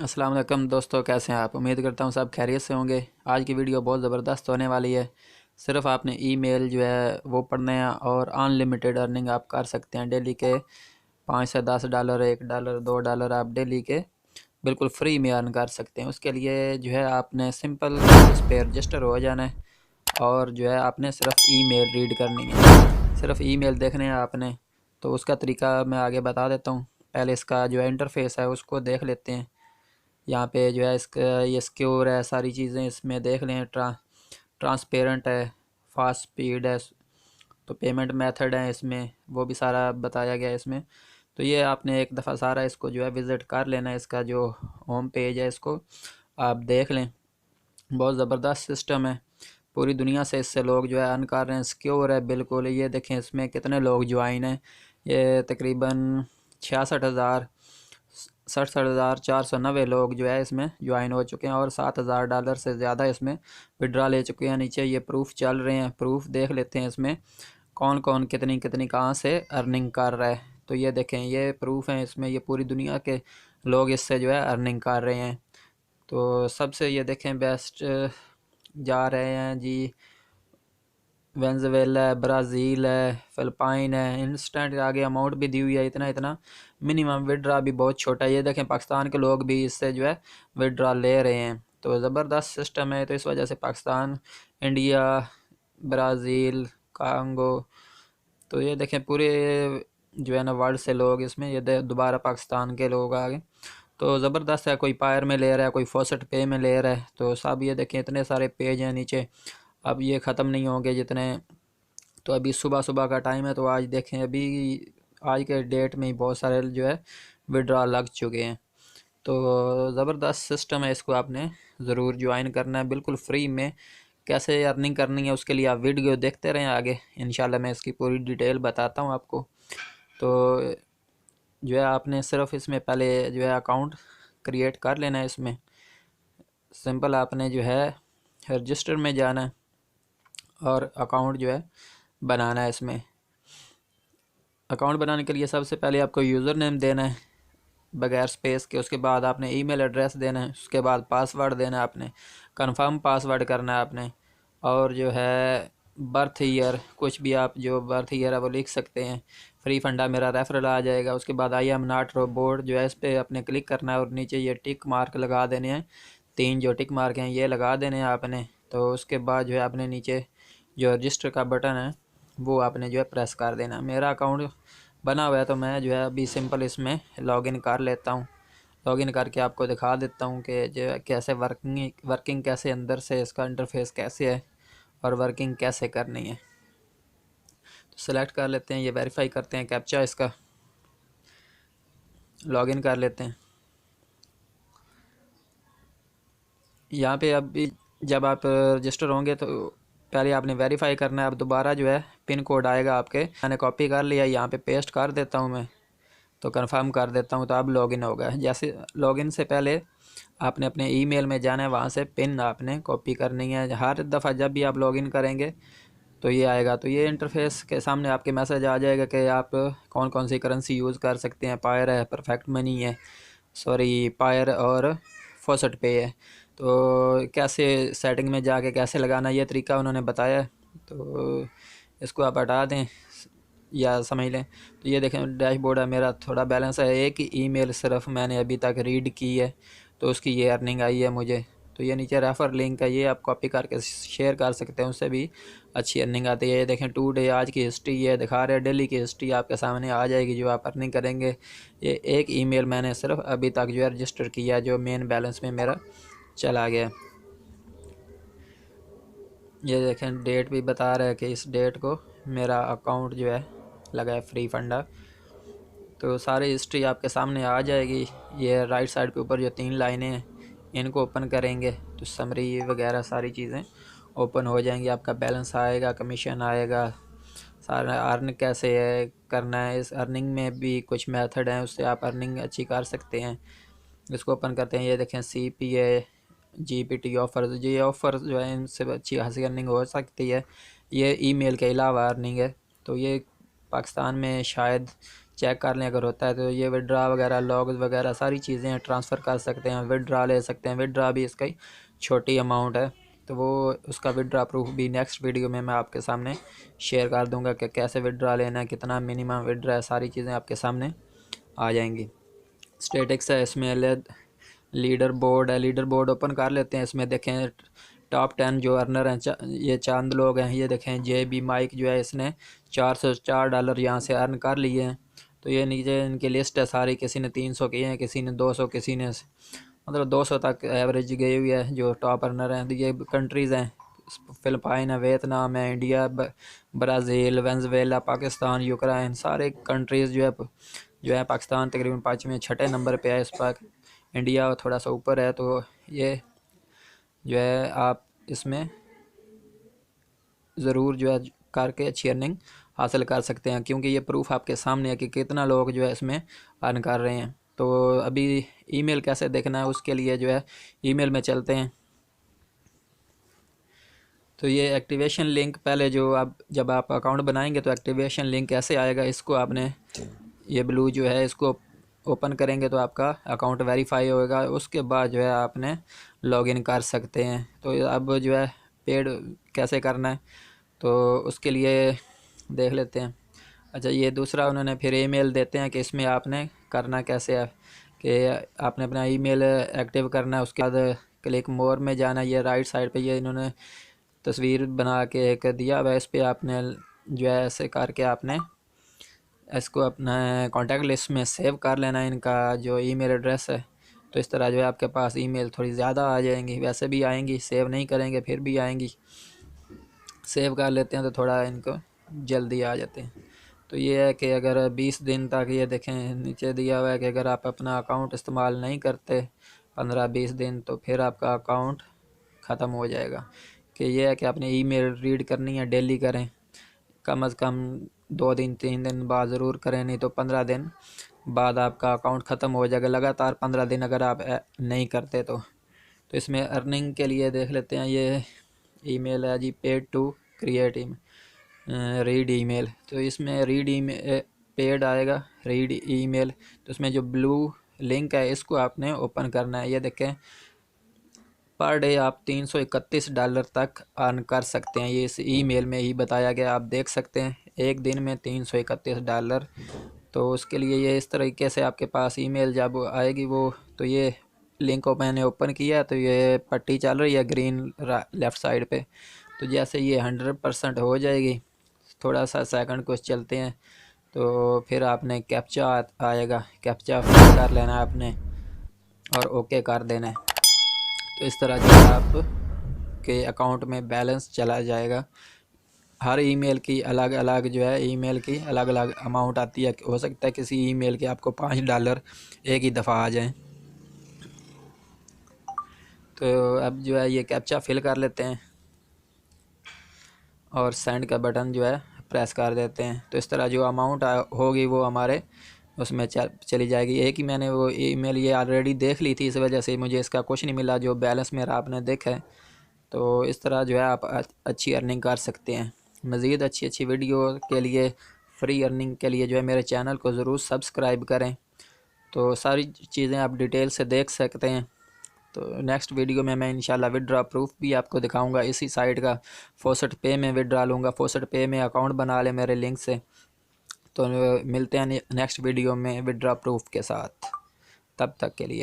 अस्सलाम वालेकुम दोस्तों, कैसे हैं आप। उम्मीद करता हूँ सब खैरियत से होंगे। आज की वीडियो बहुत ज़बरदस्त होने वाली है। सिर्फ आपने ईमेल जो है वो पढ़ने हैं और अनलिमिटेड अर्निंग आप कर सकते हैं। डेली के 5 से 10 डॉलर, $1, $2 आप डेली के बिल्कुल फ्री में अर्न कर सकते हैं। उसके लिए जो है आपने सिंपल उस पर रजिस्टर हो जाना है और जो है आपने सिर्फ ईमेल रीड करनी है, सिर्फ ईमेल देखने हैं आपने। तो उसका तरीका मैं आगे बता देता हूँ। पहले इसका जो है इंटरफेस है उसको देख लेते हैं। यहाँ पे जो है इसका ये सिक्योर है, सारी चीज़ें इसमें देख लें। ट्रांसपेरेंट है, फास्ट स्पीड है, तो पेमेंट मेथड है इसमें, वो भी सारा बताया गया है इसमें। तो ये आपने एक दफ़ा सारा इसको जो है विज़िट कर लेना है। इसका जो होम पेज है इसको आप देख लें। बहुत ज़बरदस्त सिस्टम है। पूरी दुनिया से इससे लोग जो है अर्न कर रहे हैं। सिक्योर है बिल्कुल। ये देखें इसमें कितने लोग ज्वाइन हैं। ये तकरीबन 66,000 67,490 लोग जो है इसमें ज्वाइन हो चुके हैं और $7,000 से ज़्यादा इसमें विड्रा ले चुके हैं। नीचे ये प्रूफ चल रहे हैं, प्रूफ देख लेते हैं इसमें कौन कौन कितनी कितनी कहाँ से अर्निंग कर रहा है। तो ये देखें, ये प्रूफ हैं इसमें, ये पूरी दुनिया के लोग इससे जो है अर्निंग कर रहे हैं। तो सबसे ये देखें बेस्ट जा रहे हैं जी, वेनेजुएला है, ब्राज़ील है, फ़िलिपाइन है। इंस्टेंट आगे अमाउंट भी दी हुई है इतना इतना। मिनिमम विड्रा भी बहुत छोटा है। ये देखें पाकिस्तान के लोग भी इससे जो है विड्रा ले रहे हैं। तो ज़बरदस्त सिस्टम है। तो इस वजह से पाकिस्तान, इंडिया, ब्राज़ील, कांगो, तो ये देखें पूरे जो है ना वर्ल्ड से लोग इसमें, ये दोबारा पाकिस्तान के लोग आ गए। तो ज़बरदस्त है। कोई पायर में ले रहा है, कोई फॉसेट पे में ले रहा है। तो सब ये देखें इतने सारे पेज हैं नीचे। अब ये ख़त्म नहीं होंगे जितने। तो अभी सुबह सुबह का टाइम है, तो आज देखें अभी आज के डेट में ही बहुत सारे जो है विड्रॉ लग चुके हैं। तो ज़बरदस्त सिस्टम है, इसको आपने ज़रूर ज्वाइन करना है बिल्कुल फ्री में। कैसे अर्निंग करनी है उसके लिए आप वीडियो देखते रहें, आगे इंशाल्लाह मैं इसकी पूरी डिटेल बताता हूँ आपको। तो जो है आपने सिर्फ इसमें पहले जो है अकाउंट क्रिएट कर लेना है। इसमें सिंपल आपने जो है रजिस्टर में जाना है और अकाउंट जो है बनाना है। इसमें अकाउंट बनाने के लिए सबसे पहले आपको यूज़र नेम देना है बगैर स्पेस के। उसके बाद आपने ईमेल एड्रेस देना है। उसके बाद पासवर्ड देना है आपने, कंफर्म पासवर्ड करना है आपने। और जो है बर्थ ईयर, कुछ भी आप जो बर्थ ईयर है वो लिख सकते हैं। फ्री फंडा मेरा रेफरल आ जाएगा। उसके बाद आई एम नॉट रोबोट जो है इस पर आपने क्लिक करना है और नीचे ये टिक मार्क लगा देने हैं। 3 जो टिक मार्क हैं ये लगा देने हैं आपने। तो उसके बाद जो है आपने नीचे जो रजिस्टर का बटन है वो आपने जो है प्रेस कर देना। मेरा अकाउंट बना हुआ है तो मैं जो है अभी सिंपल इसमें लॉगिन कर लेता हूँ। लॉगिन करके आपको दिखा देता हूँ कि जो है कैसे वर्किंग कैसे अंदर से इसका इंटरफेस कैसे है और वर्किंग कैसे करनी है। तो सेलेक्ट कर लेते हैं, ये वेरीफाई करते हैं कैप्चा इसका, लॉगिन कर लेते हैं। यहाँ पे अभी जब आप रजिस्टर होंगे तो पहले आपने वेरीफाई करना है। अब दोबारा जो है पिन कोड आएगा आपके, मैंने कॉपी कर लिया, यहाँ पे पेस्ट कर देता हूँ मैं। तो कंफर्म कर देता हूँ। तो अब लॉगिन होगा। जैसे लॉगिन से पहले आपने अपने ईमेल में जाना है, वहाँ से पिन आपने कॉपी करनी है। हर दफ़ा जब भी आप लॉगिन करेंगे तो ये आएगा। तो ये इंटरफेस के सामने आपके मैसेज आ जाएगा कि आप कौन कौन सी करेंसी यूज़ कर सकते हैं। पायर है, परफेक्ट मनी है, सॉरी पायर और फॉसेट पे है। तो कैसे सेटिंग में जाके कैसे लगाना, ये तरीका उन्होंने बताया है। तो इसको आप हटा दें या समझ लें। तो ये देखें डैशबोर्ड है मेरा, थोड़ा बैलेंस है। एक ही ईमेल सिर्फ मैंने अभी तक रीड की है तो उसकी ये अर्निंग आई है मुझे। तो ये नीचे रेफ़र लिंक है, ये आप कॉपी करके शेयर कर सकते हैं, उससे भी अच्छी अर्निंग आती है। ये देखें टू डे, आज की हिस्ट्री ये दिखा रहे हैं। डेली की हिस्ट्री आपके सामने आ जाएगी जो आप अर्निंग करेंगे। ये एक ईमेल मैंने सिर्फ अभी तक जो है रजिस्टर किया, जो मेन बैलेंस में मेरा चला गया। ये देखें डेट भी बता रहा है कि इस डेट को मेरा अकाउंट जो है लगा है फ्री फंडा। तो सारी हिस्ट्री आपके सामने आ जाएगी। ये राइट साइड पे ऊपर जो 3 लाइनें हैं इनको ओपन करेंगे तो समरी वगैरह सारी चीज़ें ओपन हो जाएंगी। आपका बैलेंस आएगा, कमीशन आएगा, सारा अर्न कैसे है करना है। इस अर्निंग में भी कुछ मेथड हैं, उससे आप अर्निंग अच्छी कर सकते हैं। इसको ओपन करते हैं। ये देखें CPA GPT ऑफ़र, ये ऑफ़र जो है इनसे अच्छी खासी अर्निंग हो सकती है। ये ईमेल के अलावा अर्निंग है। तो ये पाकिस्तान में शायद चेक कर लें, अगर होता है तो ये विड्रा वगैरह लॉग्स वगैरह सारी चीज़ें ट्रांसफ़र कर सकते हैं, विड्रा ले सकते हैं। विड्रा भी इसका ही छोटी अमाउंट है, तो वो उसका विड्रा प्रूफ भी नेक्स्ट वीडियो में मैं आपके सामने शेयर कर दूंगा कि कैसे विड्रा लेना है, कितना मिनिमम विड्रा है, सारी चीज़ें आपके सामने आ जाएंगी। स्टेटिक्स है, इसमें लीडर बोर्ड है, लीडर बोर्ड ओपन कर लेते हैं। इसमें देखें टॉप 10 जो अर्नर हैं ये चंद लोग हैं। ये देखें JB माइक जो है इसने $404 यहाँ से अर्न कर लिए हैं। तो ये नीचे इनकी लिस्ट है सारी, किसी ने 300 किए हैं, किसी ने 200, किसी ने मतलब 200 तक एवरेज गई हुई है जो टॉप अर्नर हैं। तो ये कंट्रीज़ हैं, फ़िलिपाइन है, वियतनाम है, India, Brazil, Venezuela, Pakistan, Ukraine, सारे कंट्रीज़ जो है पाकिस्तान तकरीबन 5वें 6ठे नंबर पे है इस पर, इंडिया थोड़ा सा ऊपर है। तो ये जो है आप इसमें ज़रूर जो है करके अच्छी अर्निंग हासिल कर सकते हैं, क्योंकि ये प्रूफ आपके सामने है कि कितना लोग जो है इसमें अर्न कर रहे हैं। तो अभी ईमेल कैसे देखना है उसके लिए जो है ईमेल में चलते हैं। तो ये एक्टिवेशन लिंक पहले जो आप जब आप अकाउंट बनाएंगे तो एक्टिवेशन लिंक कैसे आएगा, इसको आपने ये ब्लू जो है इसको ओपन करेंगे तो आपका अकाउंट वेरीफाई होएगा। उसके बाद जो है आपने लॉगिन कर सकते हैं। तो अब जो है पेड कैसे करना है तो उसके लिए देख लेते हैं। अच्छा, ये दूसरा उन्होंने फिर ईमेल देते हैं कि इसमें आपने करना कैसे है कि आपने अपना ईमेल एक्टिव करना है। उसके बाद क्लिक मोर में जाना, ये राइट साइड पे ये इन्होंने तस्वीर बना के एक दिया हुआ है, इस पर आपने जो है ऐसे करके आपने इसको अपना कॉन्टैक्ट लिस्ट में सेव कर लेना है इनका जो ईमेल एड्रेस है। तो इस तरह जो है आपके पास ईमेल थोड़ी ज़्यादा आ जाएंगी, वैसे भी आएंगी, सेव नहीं करेंगे फिर भी आएंगी, सेव कर लेते हैं तो थोड़ा इनको जल्दी आ जाते हैं। तो ये है कि अगर 20 दिन तक, ये देखें नीचे दिया हुआ है कि अगर आप अपना अकाउंट इस्तेमाल नहीं करते 15-20 दिन तो फिर आपका अकाउंट ख़त्म हो जाएगा। कि ये है कि आपने ईमेल रीड करनी है, डेली करें, कम से कम 2 दिन 3 दिन बाद ज़रूर करें, नहीं तो 15 दिन बाद आपका अकाउंट ख़त्म हो जाएगा। लगातार 15 दिन अगर आप नहीं करते तो इसमें अर्निंग के लिए देख लेते हैं। ये ईमेल है जी, paid to create read email. तो इसमें रीड ईमेल पेड आएगा, रीड ईमेल। तो इसमें जो ब्लू लिंक है इसको आपने ओपन करना है। ये देखें पर डे आप $331 तक अर्न कर सकते हैं, ये इस ईमेल में ही बताया गया, आप देख सकते हैं एक दिन में $331। तो उसके लिए ये इस तरीके से आपके पास ईमेल जब आएगी वो, तो ये लिंक को मैंने ओपन किया तो ये पट्टी चल रही है ग्रीन लेफ़्ट साइड पे। तो जैसे ये 100% हो जाएगी, थोड़ा सा सेकंड कुछ चलते हैं तो फिर आपने कैप्चा आएगा, कैप्चा फिल कर लेना है आपने और ओके कर देना है। तो इस तरह जो आप के अकाउंट में बैलेंस चला जाएगा। हर ईमेल की अलग अलग जो है ईमेल की अलग अलग अमाउंट आती है। हो सकता है किसी ईमेल के आपको $5 एक ही दफ़ा आ जाएं। तो अब जो है ये कैप्चा फिल कर लेते हैं और सेंड का बटन जो है प्रेस कर देते हैं। तो इस तरह जो अमाउंट होगी वो हमारे उसमें चली जाएगी। एक ही मैंने वो ईमेल ये ऑलरेडी देख ली थी, इस वजह से मुझे इसका कुछ नहीं मिला जो बैलेंस मेरा आपने देखा है। तो इस तरह जो है आप अच्छी अर्निंग कर सकते हैं। मज़ीद अच्छी अच्छी वीडियो के लिए, फ्री अर्निंग के लिए जो है मेरे चैनल को ज़रूर सब्सक्राइब करें। तो सारी चीज़ें आप डिटेल से देख सकते हैं। तो नेक्स्ट वीडियो में मैं इंशाल्लाह विड्रा प्रूफ भी आपको दिखाऊंगा। इसी साइट का फोसेट पे में विड्रा लूँगा, फोसेट पे में अकाउंट बना ले मेरे लिंक से। तो मिलते हैं नेक्स्ट वीडियो में विड्रा प्रूफ के साथ, तब तक के लिए।